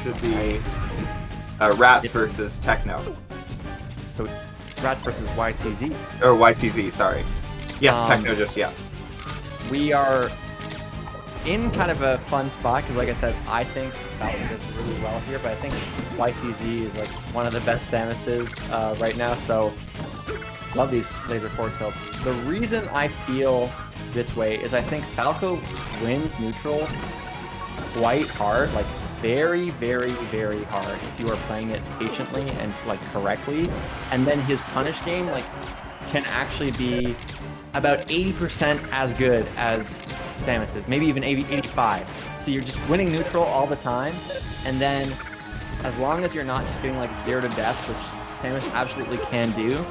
should be Rats versus Techno. So Rats versus YCZ. Or YCZ, sorry. Yes, Techno just, yeah. We are in kind of a fun spot because, like I said, I think Falcon does really well here, but I think YCZ is like one of the best Samuses right now, so love these laser forward tilts. The reason I feel this way is I think Falco wins neutral quite hard, like very, very, very hard if you are playing it patiently and like correctly, and then his punish game like can actually be about 80% as good as Samus's, maybe even 85. So you're just winning neutral all the time, and then as long as you're not just getting like 0 to death, which Samus absolutely can do,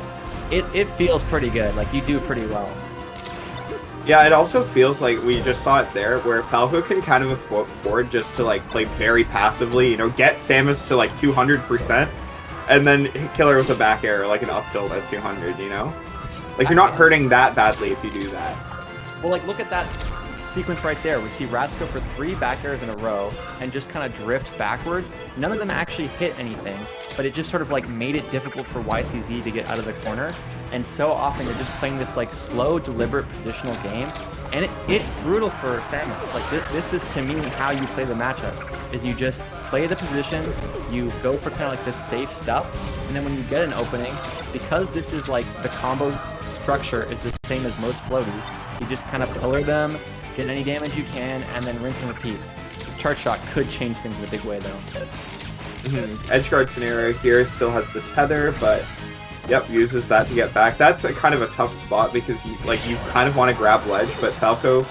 it feels pretty good. Like you do pretty well. Yeah, it also feels like we just saw it there, where Falco can kind of afford just to like play very passively, you know, get Samus to like 200%, and then kill her with a back air, like an up tilt at 200, you know? Like, you're not hurting that badly if you do that. Well, like, look at that sequence right there. We see Rats go for 3 back airs in a row and just kind of drift backwards. None of them actually hit anything, but it just sort of, like, made it difficult for YCZ to get out of the corner. And so often you're just playing this, like, slow, deliberate positional game. And it's brutal for Samus. Like, this is, to me, how you play the matchup, is you just play the positions, you go for kind of, like, this safe stuff, and then when you get an opening, because this is, like, the combo structure is the same as most floaties, you just kind of pillar them, get any damage you can, and then rinse and repeat. The charge shot could change things in a big way, though. Edgeguard scenario here still has the tether, but yep, uses that to get back. That's a kind of a tough spot because you kind of want to grab ledge, but Falco,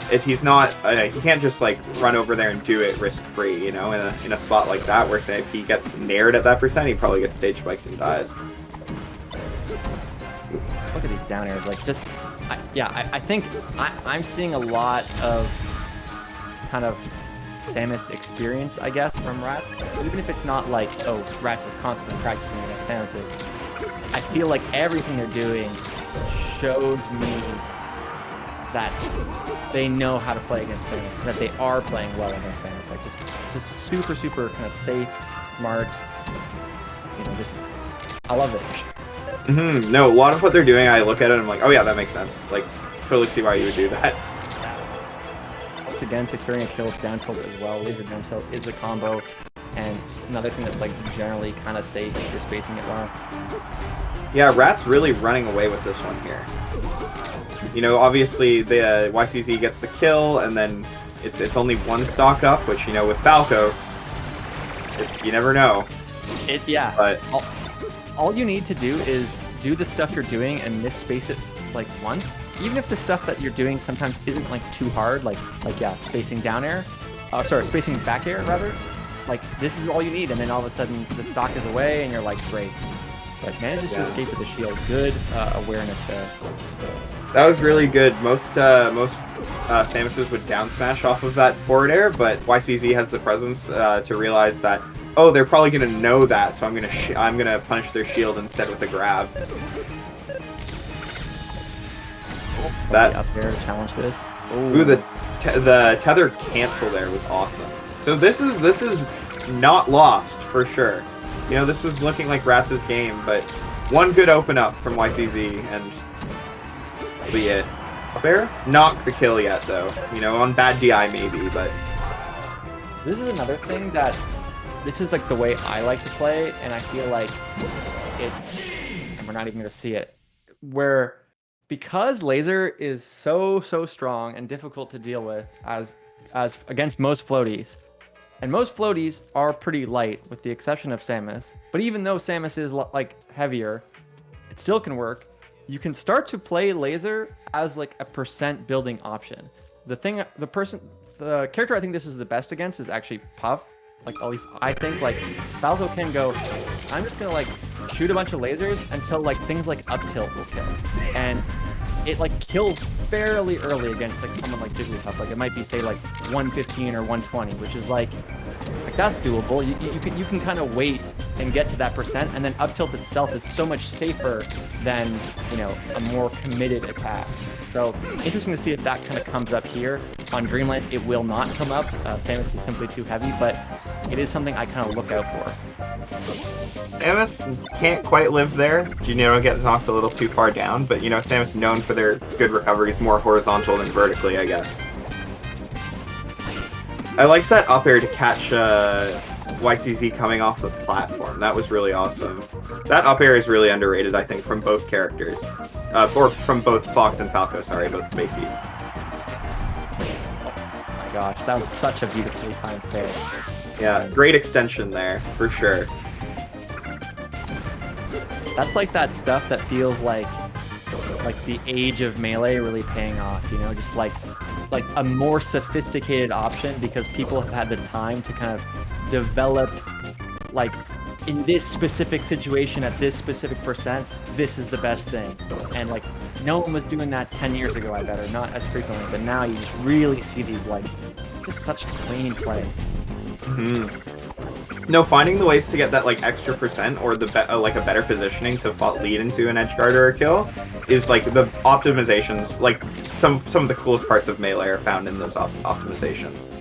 if he's not, he can't just like run over there and do it risk-free, you know, in a spot like that where, say, if he gets nared at that percent, he probably gets stage spiked and dies. Look at these down airs, like just, I think I'm seeing a lot of kind of Samus experience, I guess, from Rats. Even if it's not like, oh, Rats is constantly practicing against Samus, I feel like everything they're doing shows me that they know how to play against Samus, that they are playing well against Samus. Like just super, super kind of safe, smart, you know, just, I love it. No, a lot of what they're doing, I look at it and I'm like, oh yeah, that makes sense. Like, totally see why you would do that. Once again, securing a kill with down tilt as well. Laser down tilt is a combo, and just another thing that's like generally kind of safe if you're spacing it well. Yeah, Rat's really running away with this one here. You know, obviously the YCZ gets the kill, and then it's only 1 stock up, which, you know, with Falco, you never know. Yeah. But all you need to do is do the stuff you're doing and miss-space it like once. Even if the stuff that you're doing sometimes isn't like too hard, like yeah, spacing down air, spacing back air rather. Like this is all you need, and then all of a sudden the stock is away, and you're like, great. Like manages to escape with the shield. Good awareness there. That was really good. Most Samuses would down smash off of that forward air, but YCZ has the presence to realize that, oh, they're probably gonna know that, so I'm gonna punish their shield instead with a grab. That up there to challenge this. Ooh, the tether cancel there was awesome. So this is not lost for sure. You know, this was looking like Rats' game, but one good open up from YCZ and that'll be it. Fair? Not the kill yet though. You know, on bad DI maybe, but this is another thing that this is like the way I like to play, and I feel like it's, and we're not even gonna see it, where because laser is so strong and difficult to deal with as against most floaties, and most floaties are pretty light with the exception of Samus, but even though Samus is like heavier, it still can work. You can start to play laser as like a percent building option. The character I think this is the best against is actually Puff. Like, at least I think, like, Falco can go, I'm just gonna like shoot a bunch of lasers until like things like up tilt will kill, and it like kills fairly early against like someone like Jigglypuff. Like it might be, say, like 115 or 120, which is like that's doable. You can kind of wait and get to that percent, and then up tilt itself is so much safer than, you know, a more committed attack. So interesting to see if that kind of comes up here. on Dreamland, it will not come up. Samus is simply too heavy, but it is something I kind of look out for. Samus can't quite live there. Juniro gets knocked a little too far down, but you know, Samus known for their good recoveries, more horizontal than vertically, I guess. I liked that up air to catch YCZ coming off the platform. That was really awesome. That up air is really underrated, I think, from both characters. Or from both Fox and Falco, sorry, both Spaceys. Oh my gosh, that was such a beautifully timed fair. Yeah, great extension there, for sure. That's like that stuff that feels like the age of Melee really paying off, you know, just like a more sophisticated option because people have had the time to kind of develop, like, in this specific situation at this specific percent, this is the best thing. And like, no one was doing that 10 years ago, I bet, or not as frequently, but now you just really see these, like, just such clean play. No, finding the ways to get that like extra percent or the like a better positioning to lead into an edge guard or a kill is like the optimizations. Like some of the coolest parts of Melee are found in those optimizations.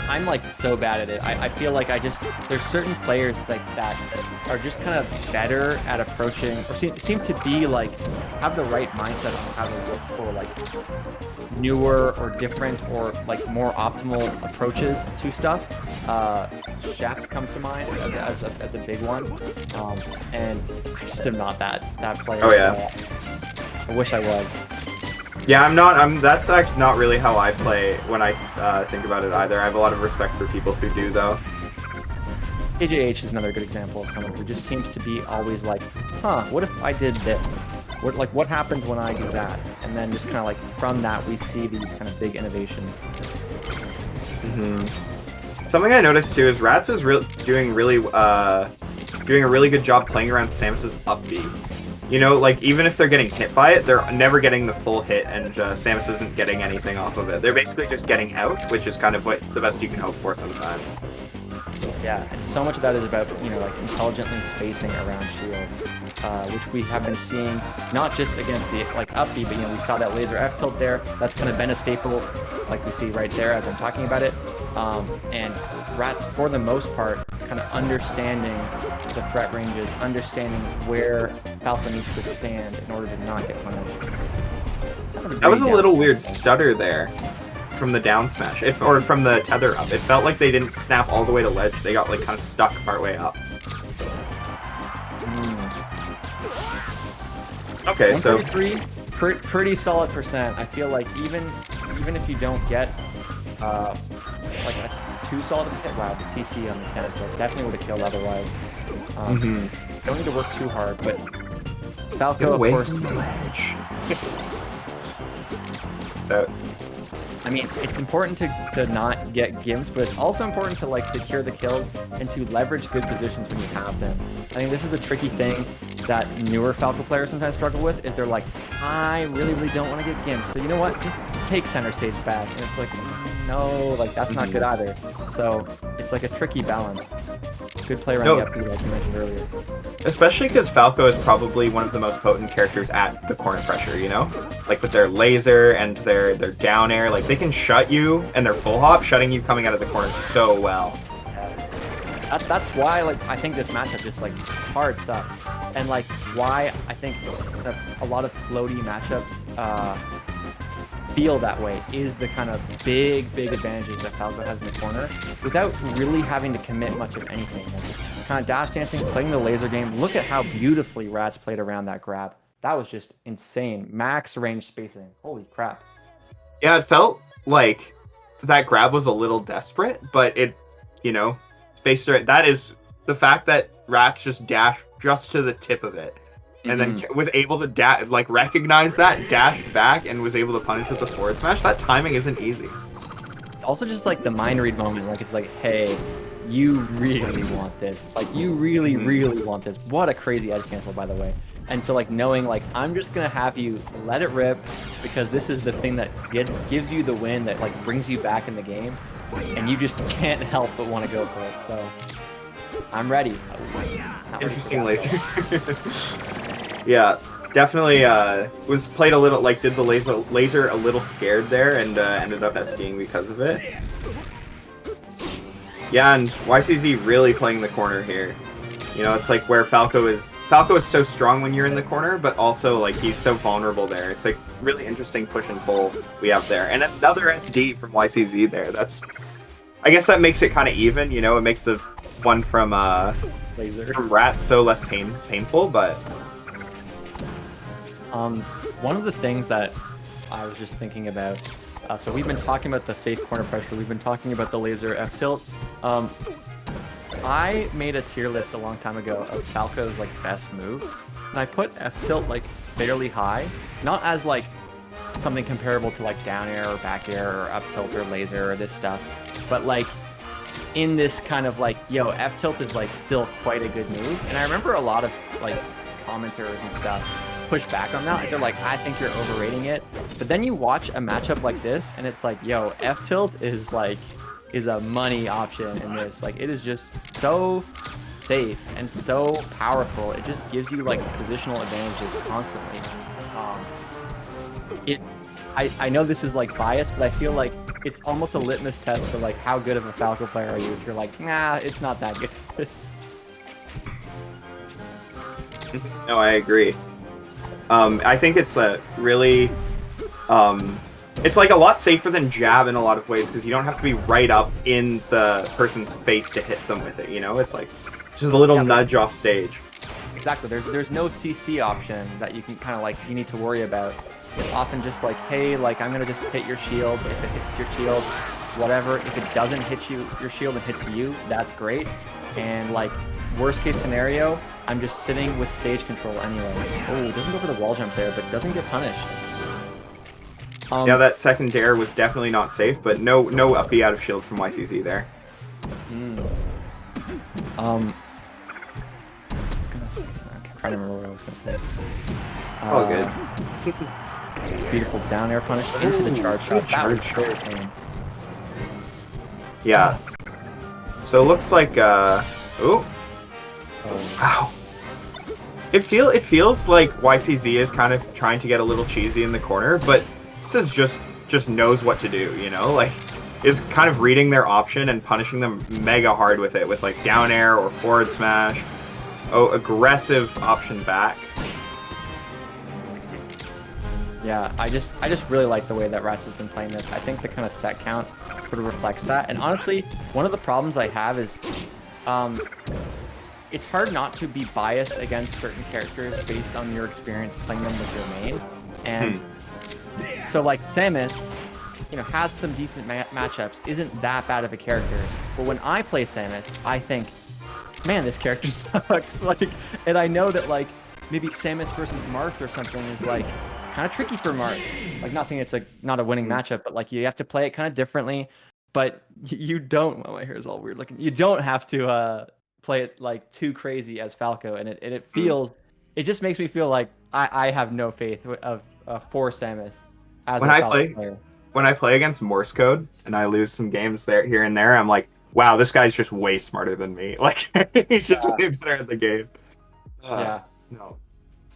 I'm like so bad at it. I feel like there's certain players like that are just kind of better at approaching, or seem to be like, have the right mindset on how to look for like newer or different or like more optimal approaches to stuff. Shaft comes to mind as a big one, and I just am not that player. Oh yeah. I wish I was. Yeah, I'm not. That's actually not really how I play when I think about it either. I have a lot of respect for people who do, though. KJH is another good example of someone who just seems to be always like, huh, what if I did this? What happens when I do that? And then just kind of like from that we see these kind of big innovations. Something I noticed too is Rats is doing a really good job playing around Samus's up B. You know, like, even if they're getting hit by it, they're never getting the full hit, and Samus isn't getting anything off of it. They're basically just getting out, which is kind of what the best you can hope for sometimes. Yeah, and so much of that is about, you know, like, intelligently spacing around shield, which we have been seeing, not just against the, like, up B, but, you know, we saw that laser F tilt there. That's kind of been a staple, like we see right there as I'm talking about it. And Rats, for the most part, kind of understanding the threat ranges, understanding where Falco needs to stand in order to not get punished. That was a little weird stutter there from the down smash, or from the tether up. It felt like they didn't snap all the way to ledge. They got like kind of stuck partway up. Okay, so 133, pretty solid percent. I feel like even if you don't get like a too solid hit, wow, the CC on the 10, so definitely would have killed otherwise. Don't need to work too hard, but Falco, of course. So, I mean, it's important to not get gimped, but it's also important to like secure the kills and to leverage good positions when you have them. I think this is the tricky thing that newer Falco players sometimes struggle with, is they're like, I really don't want to get gimped, so you know what, just take center stage back. And it's like, no, like that's not good either. So it's like a tricky balance. Good play around the up B, like you mentioned earlier. Especially because Falco is probably one of the most potent characters at the corner pressure, you know? Like with their laser and their down air, like they can shut you, and their full hop, shutting you coming out of the corner so well. Yes. That's why, like, I think this matchup just, like, hard sucks. And, like, why I think a lot of floaty matchups feel that way is the kind of big advantages that Falco has in the corner without really having to commit much of anything. Like, kind of dash dancing, playing the laser game. Look at how beautifully Rats played around that grab. That was just insane. Max range spacing. Holy crap. Yeah, it felt like that grab was a little desperate, but it, you know, spaced right. That is the fact that Rats just dashed just to the tip of it. And then was able to recognize that, dash back, and was able to punish with the forward smash. That timing isn't easy. Also, just like the mind read moment, like it's like, hey, you really want this. Like you really want this. What a crazy edge cancel, by the way. And so like knowing like I'm just gonna have you let it rip because this is the thing that gives you the win, that like brings you back in the game, and you just can't help but want to go for it. So I'm ready. Interesting laser. Yeah, definitely was played a little like did the laser a little scared there and ended up SDing because of it. Yeah, and YCZ really playing the corner here. You know, it's like where Falco is so strong when you're in the corner, but also like he's so vulnerable there. It's like really interesting push and pull we have there. And another SD from YCZ there. That's, I guess that makes it kind of even, you know, it makes the one from Laser. from Rat so less painful, but one of the things that I was just thinking about, so we've been talking about the safe corner pressure, we've been talking about the laser F tilt. I made a tier list a long time ago of Falco's like best moves, and I put F tilt like fairly high, not as like something comparable to like down air or back air or up tilt or laser or this stuff, but like in this kind of like, yo, F tilt is like still quite a good move. And I remember a lot of like commenters and stuff push back on that. They're like, I think you're overrating it. But then you watch a matchup like this and it's like, yo, F tilt is like a money option in this. Like it is just so safe and so powerful. It just gives you like positional advantages constantly. I know this is like biased, but I feel like it's almost a litmus test for like how good of a Falco player are you if you're like, nah, it's not that good. no, I agree. I think it's a really, it's like a lot safer than jab in a lot of ways because you don't have to be right up in the person's face to hit them with it. You know, it's like just a little nudge off stage. Exactly. There's no CC option that you can kind of like you need to worry about. It's often just like, hey, like I'm gonna just hit your shield. If it hits your shield, whatever. If it doesn't hit your shield and hits you, that's great. And like worst case scenario, I'm just sitting with stage control anyway. Oh, doesn't go for the wall jump there, but doesn't get punished. Yeah, that second dare was definitely not safe, but no uppy out of shield from YCZ there. I'm trying to remember what I was gonna say. It's all good. Beautiful down air punish into the charge shot. That was very clean. Yeah. So it looks like oh. Wow. It feels like YCZ is kind of trying to get a little cheesy in the corner, but this is just knows what to do, you know? Like is kind of reading their option and punishing them mega hard with it with like down air or forward smash. Oh, aggressive option back. Yeah, I just really like the way that Rats has been playing this. I think the kind of set count sort of reflects that. And honestly, one of the problems I have is it's hard not to be biased against certain characters based on your experience playing them with your main. And so like Samus, you know, has some decent matchups, isn't that bad of a character. But when I play Samus, I think, man, this character sucks. Like, and I know that like maybe Samus versus Marth or something is like kind of tricky for Marth. Like, not saying it's like not a winning matchup, but like you have to play it kind of differently. But you don't. Oh, my hair is all weird looking. You don't have to play it like too crazy as Falco, and it feels. It just makes me feel like I have no faith for Samus as when a I Falco play player. When I play against Morse code and I lose some games there here and there, I'm like, wow, this guy's just way smarter than me. Like he's just way better at the game. Yeah. No.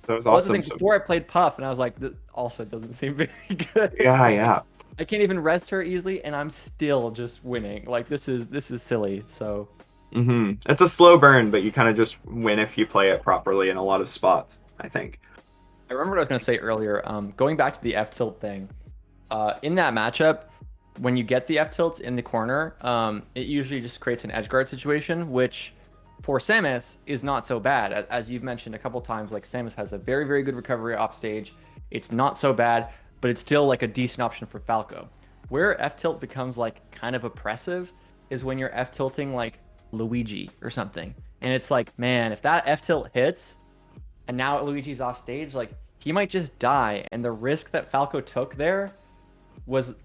That was Well, that's the awesome. thing. Before I played Puff, and I was like, this also doesn't seem very good. Yeah. I can't even rest her easily, and I'm still just winning. Like this is silly. So. It's a slow burn, but you kind of just win if you play it properly in a lot of spots, I think. I remember what I was going to say earlier. Going back to the F tilt thing, in that matchup, when you get the F tilts in the corner, it usually just creates an edge guard situation, which for Samus is not so bad. As you've mentioned a couple times, like Samus has a very, very good recovery off stage. It's not so bad, but it's still like a decent option for Falco. Where F tilt becomes like kind of oppressive is when you're F tilting like Luigi or something. And it's like, man, if that F tilt hits and now Luigi's off stage, like he might just die. And the risk that Falco took there was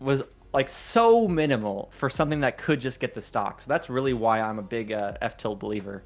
like so minimal for something that could just get the stock. So that's really why I'm a big F tilt believer.